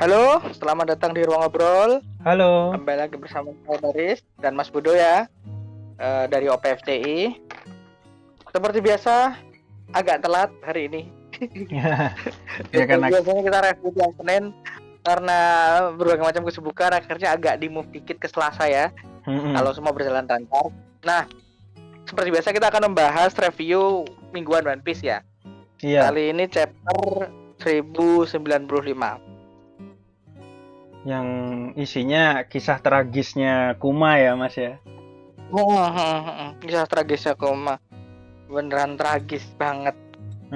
Halo, selamat datang di Ruang Ngobrol. Halo. Kembali lagi bersama saya Baris dan Mas Budo ya, dari OPFCI. Seperti biasa, agak telat hari ini. Ya kan Biasanya kita review yang Senin, karena berbagai macam kesibukan akhirnya agak di-move dikit ke Selasa ya. Kalau semua berjalan lancar. Nah, seperti biasa kita akan membahas review mingguan One Piece ya. Iya. Kali ini chapter 1095. Yang isinya kisah tragisnya Kuma ya, Mas ya. Kisah tragisnya Kuma beneran tragis banget.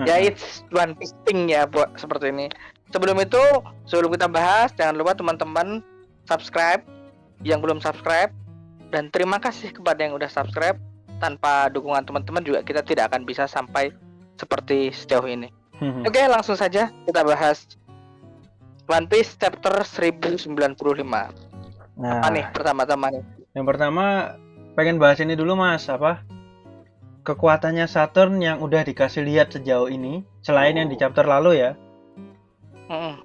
Ya, it's One Piece thing ya buat seperti ini. Sebelum kita bahas, jangan lupa teman-teman subscribe yang belum subscribe, dan terima kasih kepada yang udah subscribe. Tanpa dukungan teman-teman juga kita tidak akan bisa sampai seperti sejauh ini. Oke, langsung saja kita bahas One Piece chapter 1095. Nah, apa nih pertama-tama nih? Yang pertama pengen bahas ini dulu, Mas, kekuatannya Saturn yang udah dikasih lihat sejauh ini, selain yang di chapter lalu ya.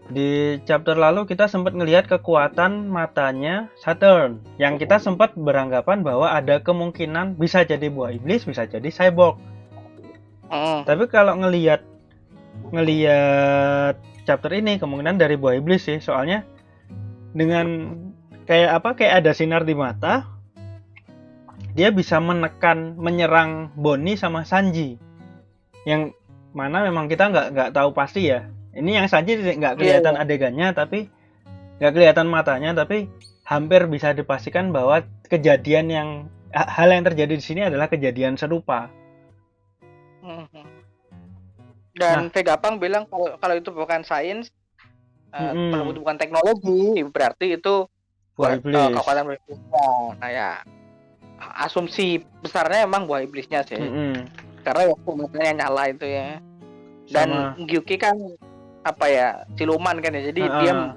Di chapter lalu kita sempat ngelihat kekuatan matanya Saturn, yang kita sempat beranggapan bahwa ada kemungkinan bisa jadi buah iblis, bisa jadi cyborg. Tapi kalau ngelihat chapter ini kemungkinan dari buah iblis sih, soalnya dengan kayak ada sinar di mata, dia bisa menyerang Bonnie sama Sanji, yang mana memang kita nggak tahu pasti ya. Ini yang Sanji nggak kelihatan adegannya, tapi nggak kelihatan matanya, tapi hampir bisa dipastikan bahwa hal yang terjadi di sini adalah kejadian serupa. Dan Vegapunk bilang kalau itu bukan sains, kalau itu bukan teknologi, berarti itu buah iblis. kekuatan buah iblis. Nah ya, asumsi besarnya emang buah iblisnya sih. Karena waktu matanya nyala itu ya. Dan Gyuki kan siluman kan ya. Jadi dia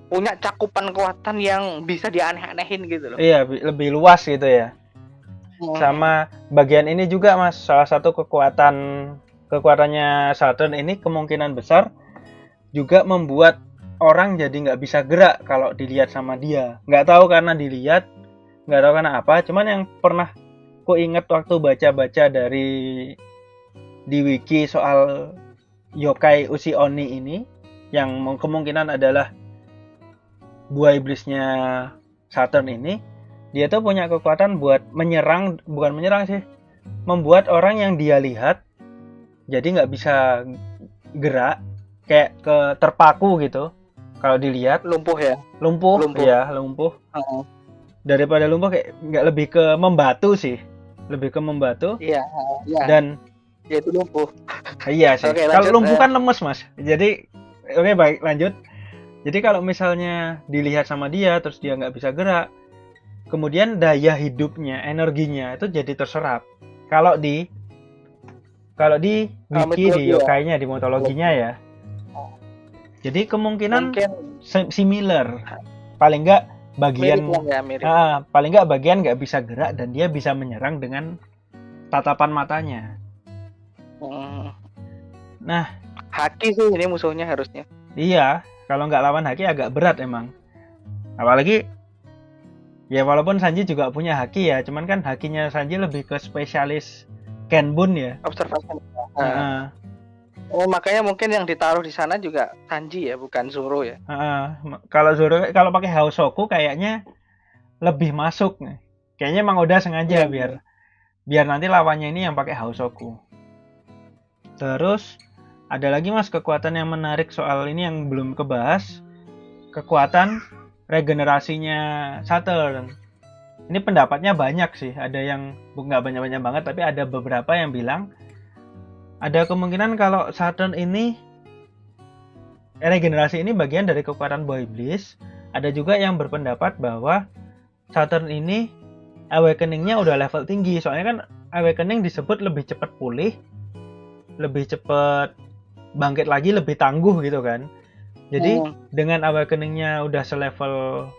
punya cakupan kekuatan yang bisa dianeh-anehin gitu loh. Iya, lebih luas gitu ya. Sama bagian ini juga, Mas, salah satu kekuatannya Saturn ini kemungkinan besar juga membuat orang jadi nggak bisa gerak kalau dilihat sama dia. Nggak tahu karena dilihat, nggak tahu karena apa. Cuman yang pernah ku inget waktu baca-baca di wiki soal yokai Ushi Oni ini, yang kemungkinan adalah buah iblisnya Saturn ini, dia tuh punya kekuatan buat membuat orang yang dia lihat jadi nggak bisa gerak, kayak terpaku gitu. Kalau dilihat lumpuh. Daripada lumpuh, kayak nggak, lebih ke membatu sih, Iya. Dan ya itu lumpuh. Iya sih. Kalau lumpuh kan lemes, Mas. Jadi baik, lanjut. Jadi kalau misalnya dilihat sama dia terus dia nggak bisa gerak, kemudian daya hidupnya, energinya itu jadi terserap. Kalau di wiki, di yokainya, di mitologinya ya. Jadi kemungkinan similar. Paling nggak bagian nggak bisa gerak dan dia bisa menyerang dengan tatapan matanya. Nah, Haki sih ini musuhnya harusnya. Iya, kalau nggak lawan Haki agak berat emang. Apalagi ya walaupun Sanji juga punya haki ya, cuman kan hakinya Sanji lebih ke spesialis Kenbun ya. Observation. Makanya mungkin yang ditaruh di sana juga Sanji ya, bukan Zoro ya. Kalau Zoro, kalau pakai Hausoku kayaknya lebih masuk nih. Kayaknya emang udah sengaja biar nanti lawannya ini yang pakai Hausoku. Terus ada lagi, Mas, kekuatan yang menarik soal ini yang belum kebahas. Kekuatan regenerasinya Saturn. Ini pendapatnya banyak sih, ada yang nggak banyak-banyak banget, tapi ada beberapa yang bilang ada kemungkinan kalau Saturn ini, regenerasi ini bagian dari kekuatan buah iblis. Ada juga yang berpendapat bahwa Saturn ini awakening-nya udah level tinggi, soalnya kan awakening disebut lebih cepat pulih, lebih cepat bangkit lagi, lebih tangguh gitu kan. Jadi dengan awakening-nya udah selevel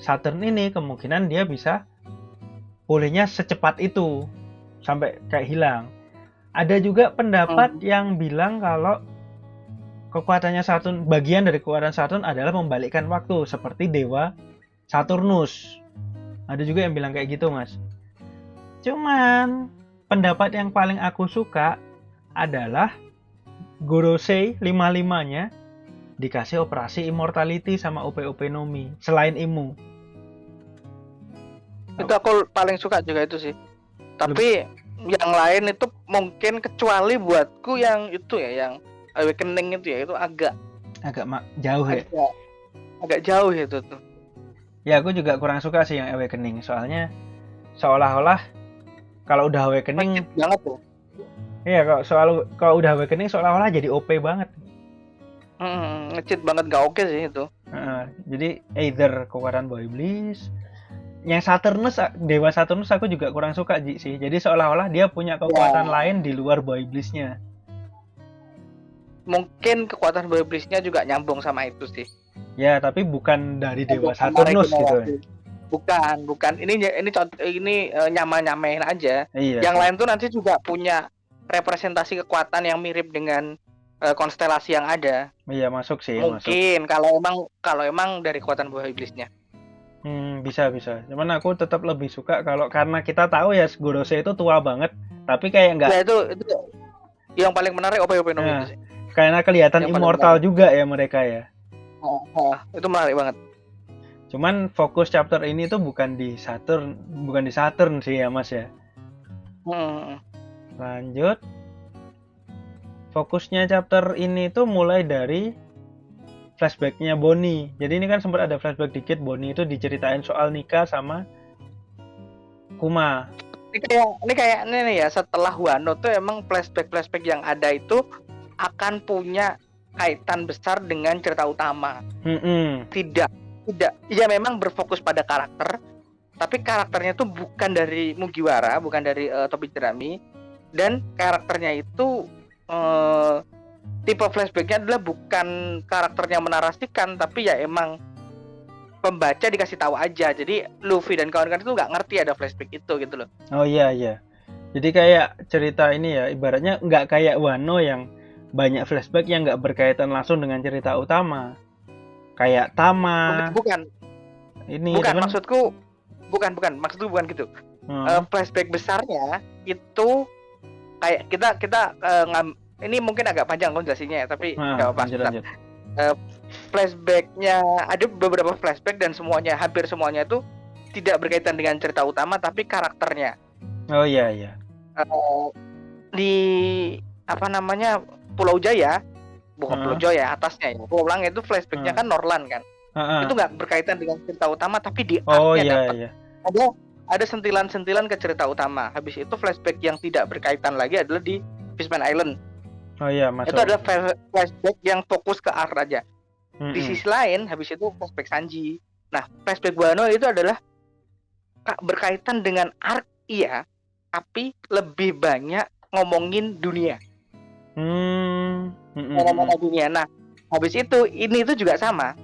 Saturn ini, kemungkinan dia bisa pulihnya secepat itu sampai kayak hilang. Ada juga pendapat yang bilang kalau kekuatannya Saturn, bagian dari kekuatan Saturn adalah membalikkan waktu seperti dewa Saturnus. Ada juga yang bilang kayak gitu, Mas. Cuman pendapat yang paling aku suka adalah Gorosei 55-nya dikasih operasi immortality sama OP-OP Nomi selain Imu. Itu aku paling suka juga itu sih. Tapi yang lain itu mungkin kecuali buatku yang itu ya, yang Awakening itu ya, itu agak jauh ya. Agak jauh itu tuh. Ya aku juga kurang suka sih yang Awakening, soalnya seolah-olah kalau udah Awakening banget tuh. Iya, kalau udah Awakening seolah-olah jadi OP banget. Ngecit banget, gak oke sih itu. Jadi either kekuatan Boy Iblis, yang Saturnus, Dewa Saturnus aku juga kurang suka sih. Jadi seolah-olah dia punya kekuatan lain di luar Boy Iblisnya. Mungkin kekuatan Boy Iblisnya juga nyambung sama itu sih. Ya, tapi bukan dari Dewa Saturnus gitu. Bukan. Ini nyamain aja. Iya. Yang lain tuh nanti juga punya representasi kekuatan yang mirip dengan konstelasi yang ada. Iya, masuk sih. Mungkin kalau emang dari kekuatan Boy Iblisnya. Bisa. Cuman aku tetap lebih suka karena kita tahu ya Gorosei itu tua banget, tapi kayak enggak. Ya itu yang paling menarik OP-OP Nomi itu sih. Karena kelihatan yang immortal juga ya mereka ya. Itu menarik banget. Cuman fokus chapter ini tuh bukan di Saturn sih ya, Mas ya. Lanjut. Fokusnya chapter ini tuh mulai dari flashbacknya Bonnie. Jadi ini kan sempat ada flashback dikit, Bonnie itu diceritain soal nikah sama Kuma. Ini kayaknya nih ya, setelah Wano tuh emang flashback yang ada itu akan punya kaitan besar dengan cerita utama. Tidak. Ya memang berfokus pada karakter, tapi karakternya tuh bukan dari Mugiwara, bukan dari Tobi Jerami, dan karakternya itu tipe flashbacknya adalah bukan karakternya menarasikan, tapi ya emang pembaca dikasih tahu aja. Jadi Luffy dan kawan-kawan itu nggak ngerti ada flashback itu gitu loh. Oh iya. Jadi kayak cerita ini ya, ibaratnya nggak kayak Wano yang banyak flashback yang nggak berkaitan langsung dengan cerita utama. Kayak Tama. Bukan. Maksudku bukan gitu. Flashback besarnya itu kayak kita ini mungkin agak panjang konjasinya ya, tapi nggak apa-apa. Flashbacknya ada beberapa flashback dan hampir semuanya itu tidak berkaitan dengan cerita utama, tapi karakternya. Oh iya. Di Pulau Jaya, bukan Pulau Jaya, atasnya ya. Pulau Lang itu flashbacknya kan Norland kan. Itu nggak berkaitan dengan cerita utama, tapi di artnya dapat. Ada sentilan-sentilan ke cerita utama. Habis itu flashback yang tidak berkaitan lagi adalah di Fishman Island. Oh iya, masuk. Itu adalah flashback yang fokus ke art aja. Di sisi lain, habis itu flashback Sanji. Nah, flashback Wano itu adalah berkaitan dengan art, iya, tapi lebih banyak ngomongin dunia. Ngomongin dunia. Nah, habis itu ini itu juga sama.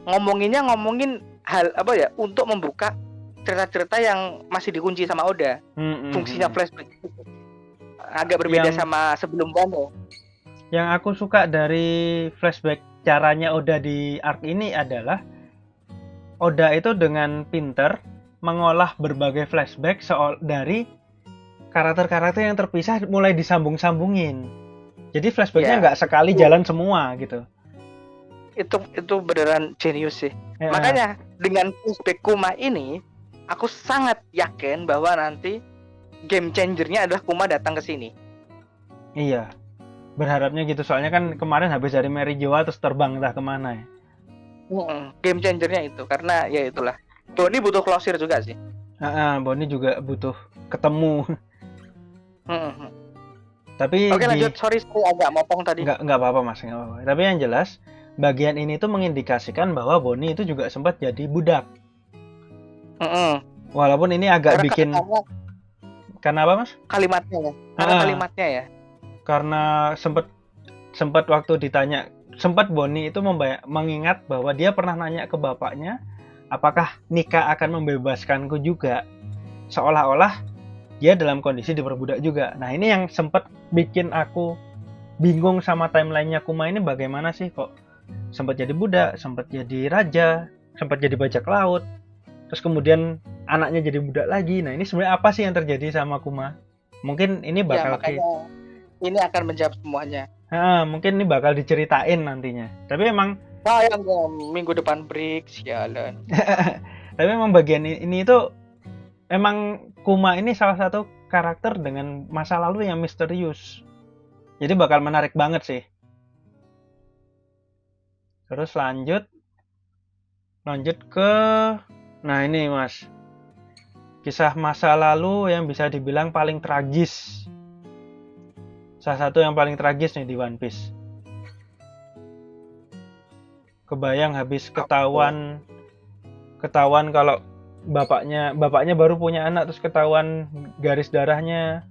Ngomongin hal untuk membuka cerita-cerita yang masih dikunci sama Oda. Fungsinya flashback agak berbeda sama sebelum Wano. Yang aku suka dari flashback caranya Oda di arc ini adalah Oda itu dengan pinter mengolah berbagai flashback dari karakter-karakter yang terpisah mulai disambung-sambungin. Jadi flashbacknya nggak sekali jalan semua gitu. Itu beneran jenius sih. Makanya dengan flashback Kuma ini, aku sangat yakin bahwa nanti game changernya adalah Kuma datang ke sini. Iya, berharapnya gitu. Soalnya kan kemarin habis dari Mary Joa terus terbang entah kemana ya. Game changernya itu, karena ya itulah. Bonnie butuh closure juga sih. Bonnie juga butuh ketemu. Tapi Oke, lanjut. Sorry agak motong tadi. Nggak apa-apa Mas, nggak apa-apa. Tapi yang jelas bagian ini tuh mengindikasikan bahwa Bonnie itu juga sempat jadi budak. Walaupun ini agak karena apa Mas? Kalimatnya ya. Kalimatnya ya. Karena sempat waktu ditanya, sempat Bonnie itu mengingat bahwa dia pernah nanya ke bapaknya, apakah Nika akan membebaskanku juga? Seolah-olah dia dalam kondisi diperbudak juga. Nah, ini yang sempat bikin aku bingung sama timelinenya Kuma ini bagaimana sih, kok sempat jadi budak, sempat jadi raja, sempat jadi bajak laut, terus kemudian anaknya jadi budak lagi. Nah, ini sebenarnya apa sih yang terjadi sama Kuma? Mungkin ini Ya bakal makanya ini akan menjawab semuanya. mungkin ini bakal diceritain nantinya. Tapi emang Sayang minggu depan break, sialan. tapi emang bagian ini itu emang Kuma ini salah satu karakter dengan masa lalu yang misterius. Jadi bakal menarik banget sih. Terus lanjut ke nah ini Mas. Kisah masa lalu yang bisa dibilang paling tragis. Salah satu yang paling tragis nih di One Piece. Kebayang habis ketahuan kalau bapaknya baru punya anak, terus ketahuan garis darahnya.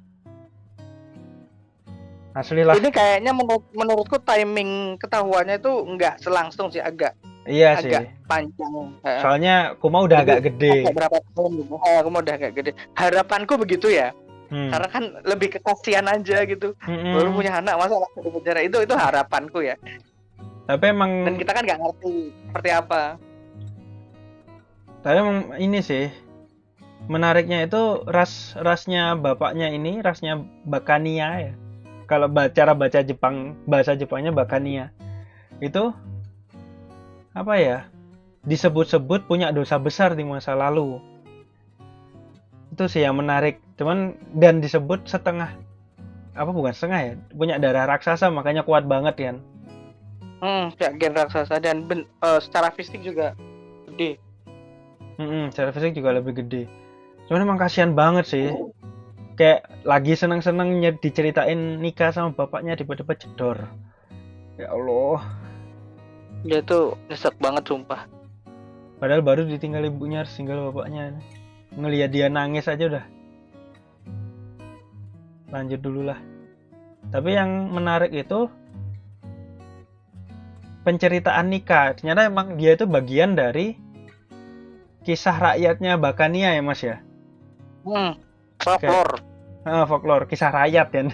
Asli lah. Ini kayaknya menurutku timing ketahuannya itu nggak selangsung sih, agak Iya sih. panjang. Soalnya Kuma udah agak gede. Berapa tahun gitu. Kuma udah agak gede. Harapanku begitu ya. Karena kan lebih kekasian aja gitu. Baru punya anak masa di penjara, itu harapanku ya. Tapi emang dan kita kan nggak ngerti seperti apa. Tapi emang ini sih menariknya itu rasnya bapaknya ini, rasnya Bakania ya. Kalau cara baca Jepang, bahasa Jepangnya Bakania. Itu apa ya? Disebut-sebut punya dosa besar di masa lalu. Itu sih yang menarik. Cuman dan disebut setengah bukan setengah ya, punya darah raksasa, makanya kuat banget kan. Kayak gen raksasa dan secara fisik juga gede. Secara fisik juga lebih gede. Cuman emang kasihan banget sih. Kayak lagi seneng-senengnya diceritain nikah sama bapaknya, tiba-tiba jedor. Ya Allah. Dia tuh nyesek banget sumpah. Padahal baru ditinggal ibunya, harus tinggal bapaknya. Ngelihat dia nangis aja udah. Lanjut dulu lah. Tapi yang menarik itu penceritaan nikah. Ternyata emang dia itu bagian dari kisah rakyatnya Bakania ya Mas ya. Folklore. Folklore, kisah rakyat kan.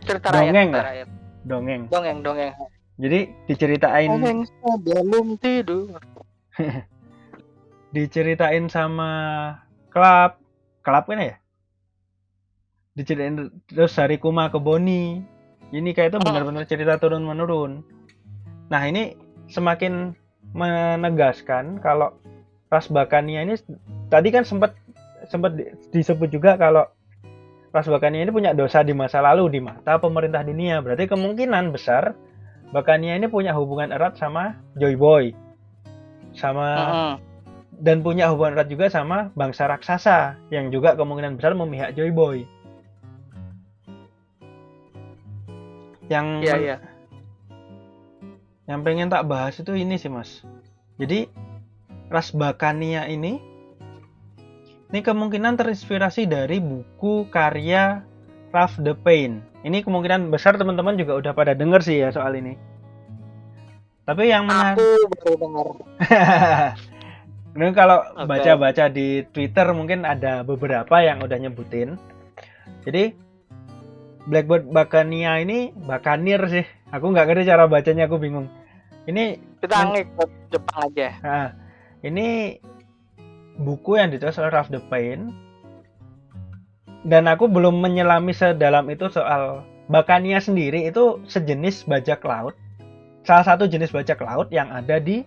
Cerita dongeng rakyat, lah. Dongeng. Jadi diceritain. Dongeng sebelum tidur. Diceritain sama Club kan ya. Diceritain terus dari Kuma ke Boni. Ini kayak itu benar-benar cerita turun menurun. Nah ini semakin menegaskan kalau ras Bakania ini tadi kan sempat disebut juga kalau ras Bakania ini punya dosa di masa lalu di mata pemerintah dunia. Berarti kemungkinan besar Bakania ini punya hubungan erat sama Joy Boy, dan punya hubungan erat juga sama bangsa raksasa yang juga kemungkinan besar memihak Joy Boy. Yang pengen tak bahas itu ini sih Mas. Jadi ras Bakania ini kemungkinan terinspirasi dari buku karya Ralph the Pain. Ini kemungkinan besar teman-teman juga udah pada denger sih ya soal ini. Tapi yang menarik, aku baru dengar. Ini kalau baca-baca di Twitter mungkin ada beberapa yang udah nyebutin. Jadi Blackbird Bakania ini Bakanir sih. Aku nggak ngerti cara bacanya, aku bingung. Ini kita ngikut Jepang aja. Nah, ini buku yang ditulis oleh Ralph the Pain. Dan aku belum menyelami sedalam itu soal Bakania sendiri itu sejenis bajak laut. Salah satu jenis bajak laut yang ada di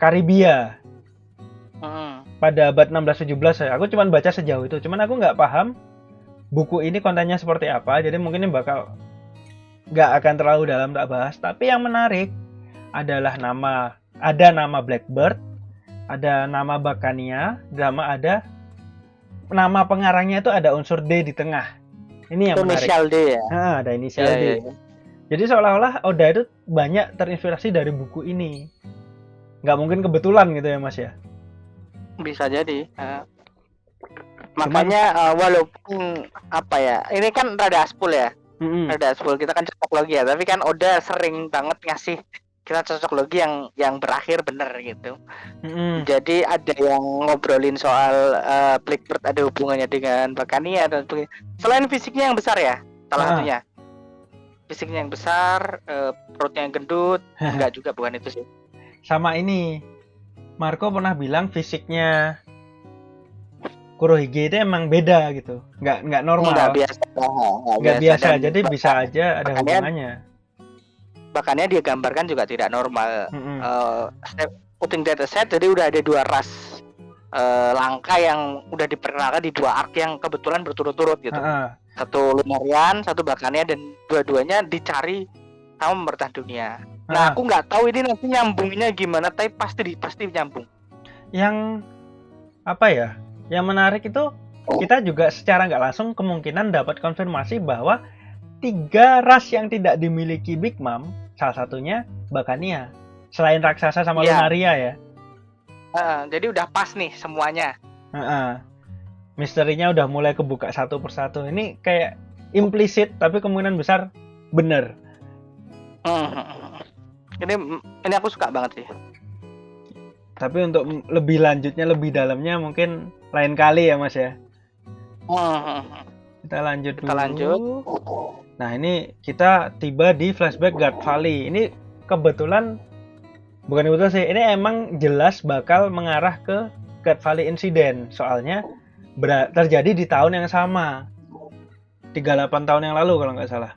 Karibia. Pada abad 16-17 ya. Aku cuma baca sejauh itu. Cuman aku nggak paham buku ini kontennya seperti apa. Jadi mungkin ini bakal nggak akan terlalu dalam tak bahas. Tapi yang menarik adalah ada nama Blackbird, ada nama Bakania, ada nama pengarangnya itu ada unsur D di tengah. Ini yang menarik. Inisial D ya. Ada inisial D. Ya. Jadi seolah-olah Oda itu banyak terinspirasi dari buku ini. Nggak mungkin kebetulan gitu ya Mas ya. Bisa jadi. Makanya walaupun ini kan rada aspul ya. Rada aspul, kita kan cocok logi ya. Tapi kan Oda sering banget ngasih kita cocok logi yang berakhir bener gitu. Jadi ada yang ngobrolin soal Blackbird ada hubungannya dengan Bakania dan sebagainya. Selain fisiknya yang besar ya. salah Ah. satunya. Fisiknya yang besar, perutnya yang gendut, enggak juga, bukan itu sih. Sama ini, Marco pernah bilang fisiknya Kurohige itu emang beda gitu, nggak normal, Enggak biasa, nggak biasa, dan jadi bisa aja ada bahkannya hubungannya. bahkannya dia gambarkan juga tidak normal. Mm-mm. Putting data set, jadi udah ada 2 ras langka yang udah diperkenalkan di 2 arc yang kebetulan berturut-turut gitu. Ah. Satu Lunarian, satu Bakania, dan dua-duanya dicari sama pemerintah dunia. Nah, aku nggak tahu ini nanti nyambungnya gimana, tapi pasti nyambung. Yang apa ya? Yang menarik itu kita juga secara nggak langsung kemungkinan dapat konfirmasi bahwa 3 ras yang tidak dimiliki Big Mom, salah satunya Bakania, selain raksasa sama Iya. Lunaria ya. Jadi udah pas nih semuanya. Misterinya udah mulai kebuka satu persatu. Ini kayak implisit tapi kemungkinan besar bener. Ini aku suka banget sih. Tapi untuk lebih lanjutnya, lebih dalamnya mungkin lain kali ya Mas ya. Kita lanjut dulu. Nah, ini kita tiba di flashback Guard Valley. Ini kebetulan bukan kebetulan sih, ini emang jelas bakal mengarah ke Guard Valley Incident. Soalnya terjadi di tahun yang sama. 38 tahun yang lalu kalau nggak salah.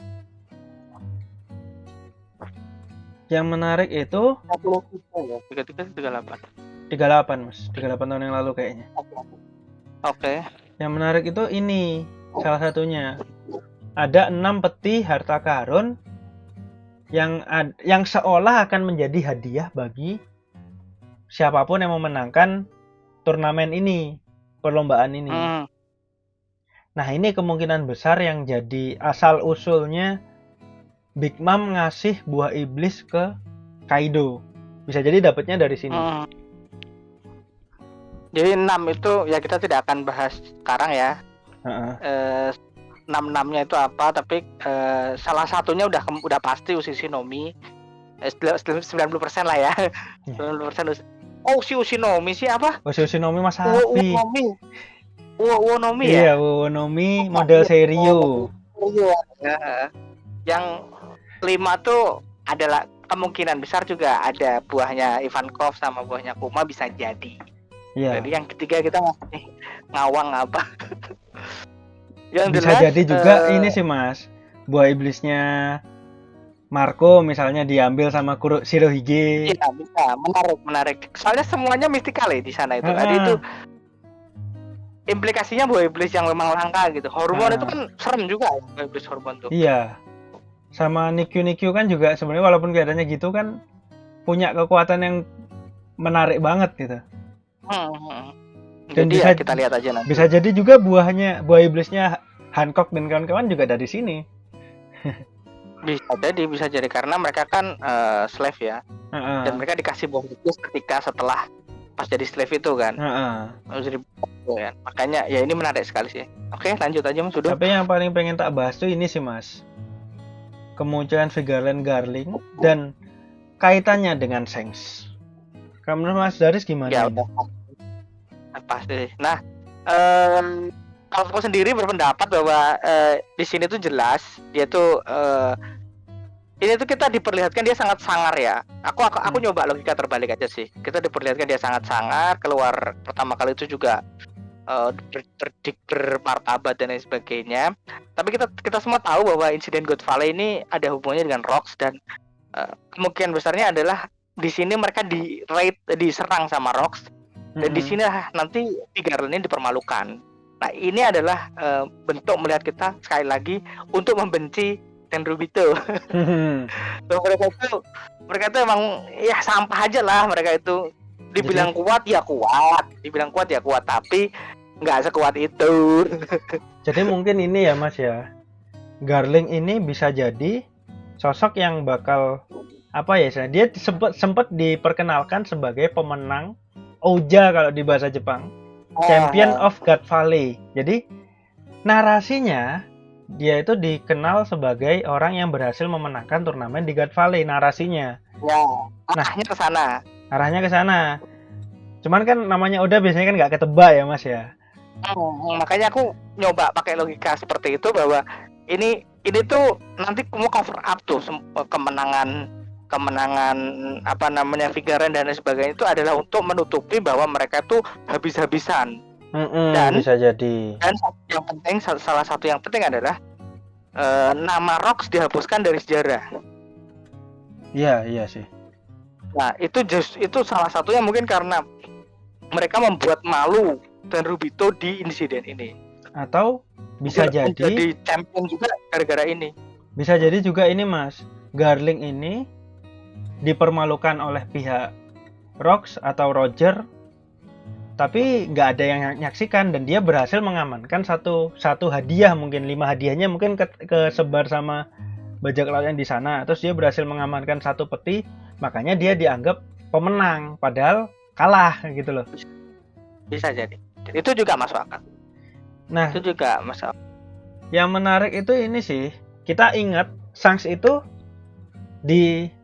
Yang menarik itu 38 Mas. 38 tahun yang lalu kayaknya. Oke. Yang menarik itu ini salah satunya. Ada 6 peti harta karun yang seolah akan menjadi hadiah bagi siapapun yang memenangkan turnamen ini, perlombaan ini. Nah, ini kemungkinan besar yang jadi asal usulnya Big Mom ngasih buah iblis ke Kaido. Bisa jadi dapatnya dari sini. Jadi 6 itu ya kita tidak akan bahas sekarang ya. 6-6-nya itu apa, tapi salah satunya udah pasti Ushinomi. 90% lah ya. 90%. Si Ushinomi sih apa? Ushinomi Mas Hafi. Uonomi ya? Iya, Uonomi model Seiryu. Yang 5 tuh adalah kemungkinan besar juga ada buahnya Ivankov sama buahnya Kuma, bisa jadi. Iya. Jadi yang ketiga kita masih ngawang apa? Yang bisa jelas, jadi juga ini sih Mas, buah iblisnya Marco misalnya diambil sama Shirohige. Iya, bisa. Menarik. Soalnya semuanya mistikal ya di sana itu. Tadi itu implikasinya buah iblis yang memang langka gitu. Hormon itu kan serem juga ya, buah iblis hormon tuh. Iya. Sama Nikyu kan juga sebenarnya walaupun kelihatannya gitu kan punya kekuatan yang menarik banget gitu. Dan bisa kita lihat aja nanti. Bisa jadi juga buah iblisnya Hancock dan kawan-kawan juga dari sini. bisa jadi karena mereka kan slave ya. Dan mereka dikasih buah iblis ketika setelah pas jadi slave itu kan. Jadi ya. Makanya ya ini menarik sekali sih. Oke, lanjut aja Mas. Sudah. Tapi yang paling pengen tak bahas tuh ini sih Mas. Kemunculan Vigarland Garling dan kaitannya dengan Shanks. Kamu menurut Mas Daris gimana? Ya udah pasti. Nah, kalau aku sendiri berpendapat bahwa di sini tuh jelas dia tuh ini tuh kita diperlihatkan dia sangat sangar ya. Aku nyoba logika terbalik aja sih. Kita diperlihatkan dia sangat sangar, keluar pertama kali itu juga bermartabat dan lain sebagainya. Tapi kita semua tahu bahwa insiden God Valley ini ada hubungannya dengan Rocks, dan kemungkinan besarnya adalah di sini mereka diserang sama Rocks, dan di sini nanti Vigarland ini dipermalukan. Nah, ini adalah bentuk melihat kita sekali lagi untuk membenci Tenryubito. mereka itu emang ya sampah aja lah. Mereka itu dibilang kuat, dibilang kuat, tapi nggak sekuat itu. Jadi mungkin ini ya Mas ya, Garling ini bisa jadi sosok yang bakal apa ya, dia sempat diperkenalkan sebagai pemenang Ouja kalau di bahasa Jepang, Champion of God Valley. Jadi narasinya dia itu dikenal sebagai orang yang berhasil memenangkan turnamen di God Valley, narasinya. Ya, arahnya ke sana. Cuman kan namanya Oda biasanya kan nggak ketebak ya Mas ya. Makanya aku nyoba pakai logika seperti itu, bahwa ini ini tuh nanti kamu cover up tuh kemenangan apa namanya Vigaren dan lain sebagainya itu adalah untuk menutupi bahwa mereka tuh habis-habisan. Dan bisa jadi. Dan yang penting, salah satu yang penting adalah nama Rox dihapuskan dari sejarah. Iya sih. Nah, itu salah satunya mungkin karena mereka membuat malu Tenryubito di insiden ini. Atau bisa jadi champion juga gara-gara ini. Bisa jadi juga ini Mas, Garling ini dipermalukan oleh pihak Rox atau Roger, tapi nggak ada yang nyaksikan dan dia berhasil mengamankan satu hadiah, mungkin 5 hadiahnya mungkin kesebar sama bajak laut yang di sana, terus dia berhasil mengamankan 1 peti, makanya dia dianggap pemenang padahal kalah gitu loh. Bisa jadi, itu juga masuk akal. Nah, itu juga masuk akal. Yang menarik itu ini sih, kita ingat Shanks itu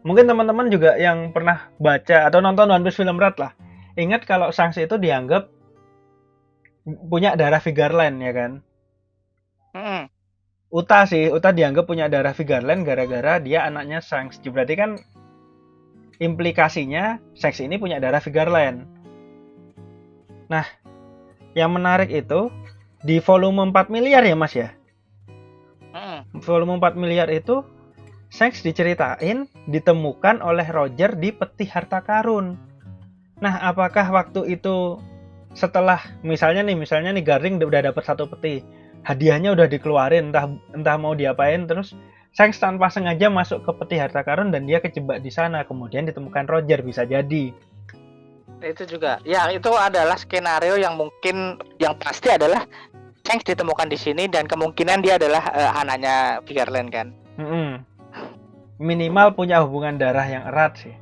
mungkin teman-teman juga yang pernah baca atau nonton One Piece Film Red lah, ingat kalau Shanks itu dianggap punya darah Vigarland ya kan. Uta dianggap punya darah Vigarland gara-gara dia anaknya Shanks. Berarti kan implikasinya Shanks ini punya darah Vigarland. Nah, yang menarik itu di volume 4 miliar ya Mas ya. Volume 4 miliar itu Shanks diceritain ditemukan oleh Roger di peti harta karun. Nah, apakah waktu itu setelah misalnya nih Garling udah dapat 1 peti, hadiahnya udah dikeluarin, entah mau diapain, terus Shanks tanpa sengaja masuk ke peti harta karun dan dia kejebak di sana, kemudian ditemukan Roger, bisa jadi. Itu juga, ya itu adalah skenario yang mungkin yang pasti adalah Shanks ditemukan di sini dan kemungkinan dia adalah anaknya Vigarland kan. Minimal punya hubungan darah yang erat sih.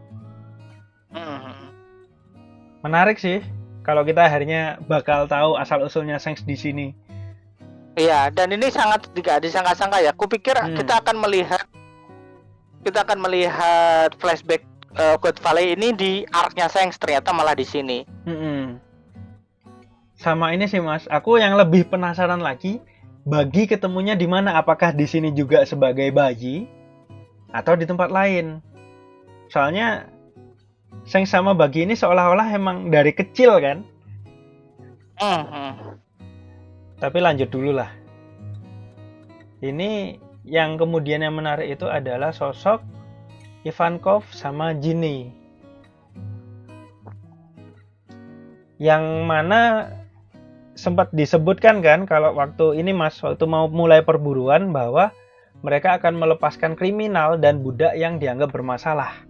Menarik sih kalau kita akhirnya bakal tahu asal usulnya Shanks di sini. Iya, dan ini sangat tidak disangka-sangka ya. Kupikir kita akan melihat flashback God Valley ini di arc-nya Shanks, ternyata malah di sini. Sama ini sih Mas, aku yang lebih penasaran lagi, Bagi ketemunya di mana? Apakah di sini juga sebagai bayi atau di tempat lain? Soalnya Shanks sama Bagi ini seolah-olah emang dari kecil kan? Tapi lanjut dulu lah. Ini yang kemudian yang menarik itu adalah sosok Ivankov sama Ginny. Yang mana sempat disebutkan kan kalau waktu ini Mas, waktu mau mulai perburuan bahwa mereka akan melepaskan kriminal dan budak yang dianggap bermasalah.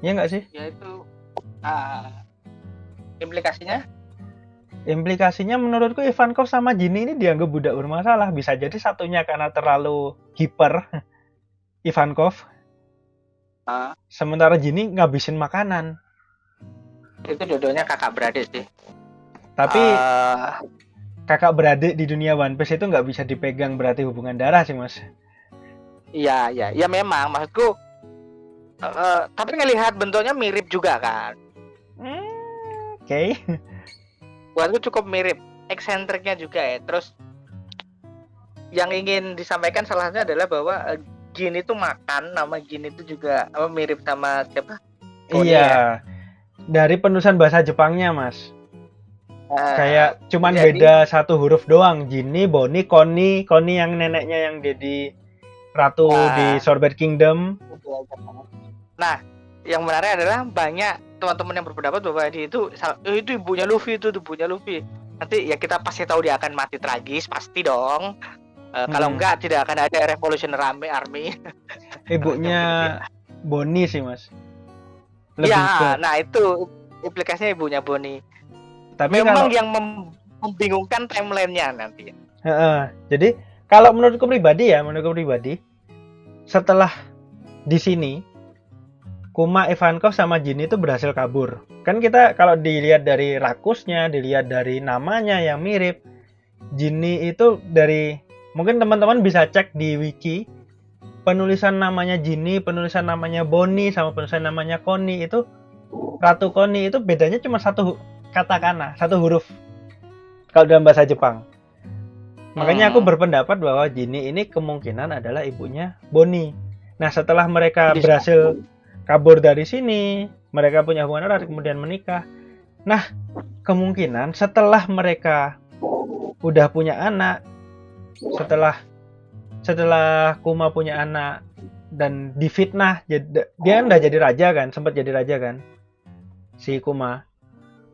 Ya nggak sih? Ya itu implikasinya? Implikasinya menurutku Ivankov sama Ginny ini dianggap budak bermasalah. Bisa jadi satunya karena terlalu hiper Ivankov. Sementara Ginny ngabisin makanan. Itu dua-duanya kakak beradik sih. Tapi kakak beradik di dunia One Piece itu nggak bisa dipegang berarti hubungan darah sih Mas. Iya memang maksudku. Tapi ngelihat bentuknya mirip juga kan. Oke. Buatku cukup mirip, eksentriknya juga ya. Terus yang ingin disampaikan salah satunya adalah bahwa Gin itu makan, nama Gin itu juga mirip sama siapa? Koni, iya. Ya? Dari penulisan bahasa Jepangnya Mas. Kayak cuman jadi, beda satu huruf doang. Ginny, Bonnie, Connie yang neneknya yang jadi ratu di Sorbet Kingdom. Nah, yang menarik adalah banyak teman-teman yang berpendapat bahwa dia itu ibunya Luffy, Nanti ya kita pasti tahu dia akan mati tragis, pasti dong. Kalau enggak tidak akan ada Revolutionary Army. Ibunya Bonnie sih Mas. Iya, nah itu implikasinya ibunya Bonnie. Tapi memang yang membingungkan timeline-nya nanti. Jadi kalau menurutku pribadi, setelah di sini Kuma, Ivankov sama Ginny itu berhasil kabur. Kan kita kalau dilihat dari rakusnya, dilihat dari namanya yang mirip, Ginny itu dari, mungkin teman-teman bisa cek di wiki, penulisan namanya Ginny, penulisan namanya Bonnie, sama penulisan namanya Connie itu, Ratu Connie itu bedanya cuma satu katakana, satu huruf kalau dalam bahasa Jepang. Makanya aku berpendapat bahwa Ginny ini kemungkinan adalah ibunya Bonnie. Nah, setelah mereka Bisa. berhasil kabur dari sini, mereka punya hubungan erat, kemudian menikah. Nah, kemungkinan setelah mereka udah punya anak, setelah Kuma punya anak dan difitnah, dia udah jadi raja kan, sempat jadi raja kan, si Kuma.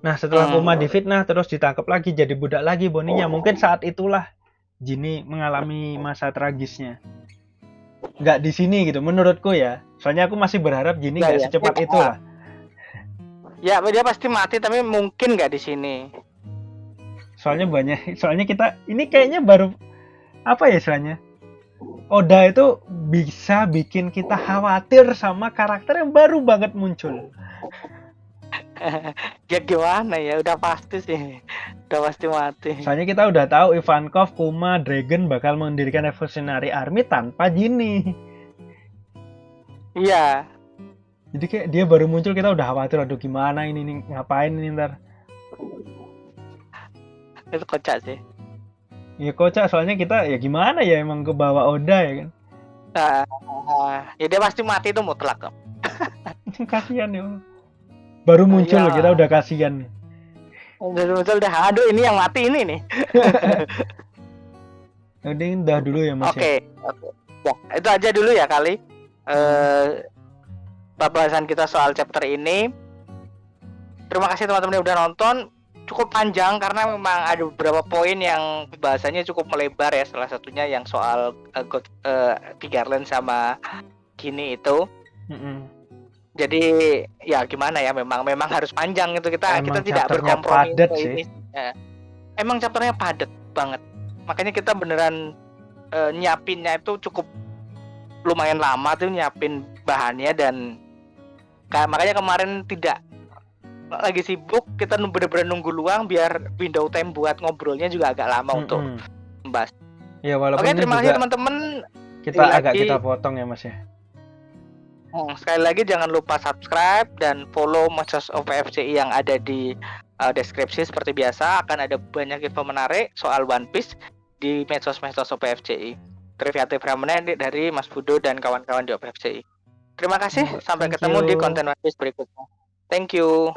Nah, setelah Kuma difitnah terus ditangkap lagi jadi budak lagi Bonnie-nya, mungkin saat itulah Ginny mengalami masa tragisnya. Nggak di sini gitu, menurutku ya. Soalnya aku masih berharap Ginny nggak secepat itulah. Ya, dia pasti mati, tapi mungkin nggak di sini. Soalnya kita ini kayaknya baru apa ya istilahnya? Oda itu bisa bikin kita khawatir sama karakter yang baru banget muncul. Ya gimana ya, udah pasti sih. Udah pasti mati. Soalnya kita udah tahu Ivankov, Kuma, Dragon bakal mendirikan Revolutionary Army tanpa Ginny. Iya. Jadi kayak dia baru muncul kita udah khawatir, aduh gimana ini nih, ngapain ini ntar. Itu kocak sih. Ya kocak, soalnya kita ya gimana ya emang ke bawah Oda ya kan. Ya dia pasti mati itu mutlak kok. Kasihan ya. Baru muncul kita udah kasihan nih. Baru muncul udah, aduh ini yang mati ini nih. Udah dulu ya Mas. Oke. Ya, itu aja dulu ya kali. Pembahasan kita soal chapter ini. Terima kasih teman-teman yang udah nonton. Cukup panjang karena memang ada beberapa poin yang pembahasannya cukup melebar ya. Salah satunya yang soal Tigerland sama Ginny itu. Jadi ya gimana ya, memang harus panjang itu, kita tidak berkompromi ini. Emang chapternya padat banget. Makanya kita beneran nyiapinnya itu cukup lumayan lama tuh nyiapin bahannya, dan makanya kemarin tidak lagi sibuk, kita bener-bener nunggu luang biar window time buat ngobrolnya juga agak lama untuk membahas. Ya walaupun Oke, terima kasih teman-teman. Kita potong ya Mas ya. Sekali lagi jangan lupa subscribe dan follow medsos OVFCI yang ada di deskripsi. Seperti biasa akan ada banyak info menarik soal One Piece di medsos OVFCI. Trivia Ramadan dari Mas Budo dan kawan-kawan di OVFCI. Terima kasih, sampai ketemu di konten One Piece berikutnya. Thank you.